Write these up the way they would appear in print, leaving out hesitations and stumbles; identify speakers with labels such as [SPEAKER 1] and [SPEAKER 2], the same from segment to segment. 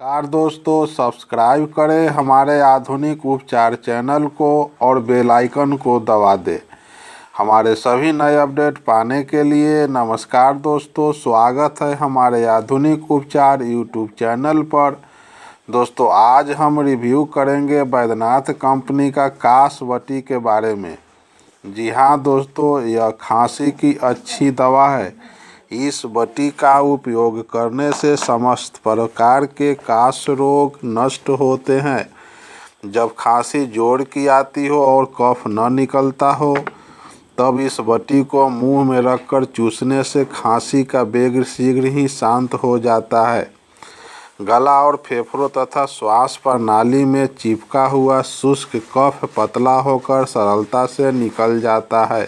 [SPEAKER 1] Car दोस्तों, subscribe करें हमारे आधुनिक उपचार चैनल को और बेल आइकन को दबा दें हमारे सभी नए अपडेट पाने के लिए। नमस्कार दोस्तों, स्वागत है हमारे आधुनिक उपचार यूट्यूब चैनल पर। दोस्तों, आज हम रिव्यू करेंगे बैद्यनाथ कंपनी का कासवटी के बारे में। जी हाँ दोस्तों, यह खांसी की अच्छी दवा है। इस बटी का उपयोग करने से समस्त प्रकार के काश रोग नष्ट होते हैं। जब खांसी जोर की आती हो और कफ न निकलता हो, तब इस बटी को मुंह में रखकर चूसने से खांसी का वेग शीघ्र ही शांत हो जाता है। गला और फेफड़ों तथा श्वास प्रणाली में चिपका हुआ शुष्क कफ पतला होकर सरलता से निकल जाता है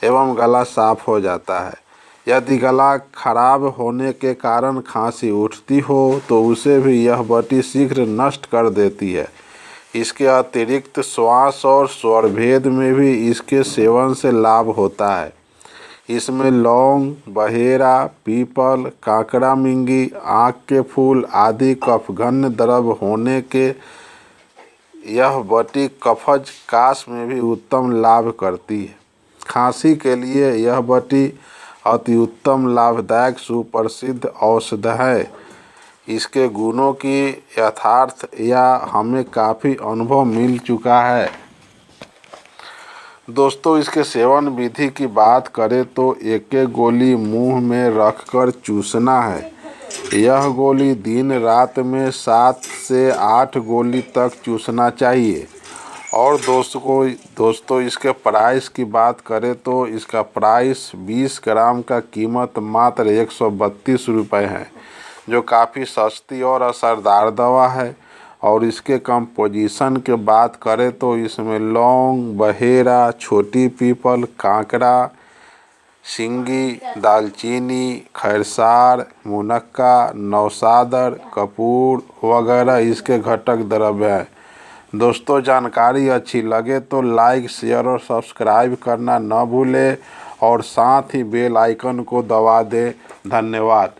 [SPEAKER 1] एवं गला साफ हो जाता है। यदि गला खराब होने के कारण खांसी उठती हो तो उसे भी यह बटी शीघ्र नष्ट कर देती है। इसके अतिरिक्त श्वास और स्वरभेद में भी इसके सेवन से लाभ होता है। इसमें लौंग, बहेरा, पीपल, काकड़ा मिंगी, आँख के फूल आदि कफघन द्रव होने के यह बटी कफज काश में भी उत्तम लाभ करती है। खांसी के लिए यह बटी अति उत्तम लाभदायक सुप्रसिद्ध औषध है। इसके गुणों की यथार्थ या हमें काफ़ी अनुभव मिल चुका है। दोस्तों, इसके सेवन विधि की बात करें तो एक एक गोली मुंह में रखकर चूसना है। यह गोली दिन रात में 7 से 8 गोली तक चूसना चाहिए। और दोस्तों इसके प्राइस की बात करें तो इसका प्राइस 20 ग्राम का कीमत मात्र 132 रुपये है, जो काफ़ी सस्ती और असरदार दवा है। और इसके कंपोजिशन के बात करें तो इसमें लौंग, बहेरा, छोटी पीपल, कांकड़ा, सिंगी, दालचीनी, खैरसार, मुनक्का, नौसादर, कपूर वगैरह इसके घटक द्रव्य हैं। दोस्तों, जानकारी अच्छी लगे तो लाइक, शेयर और सब्सक्राइब करना न भूलें और साथ ही बेल आइकन को दबा दें। धन्यवाद।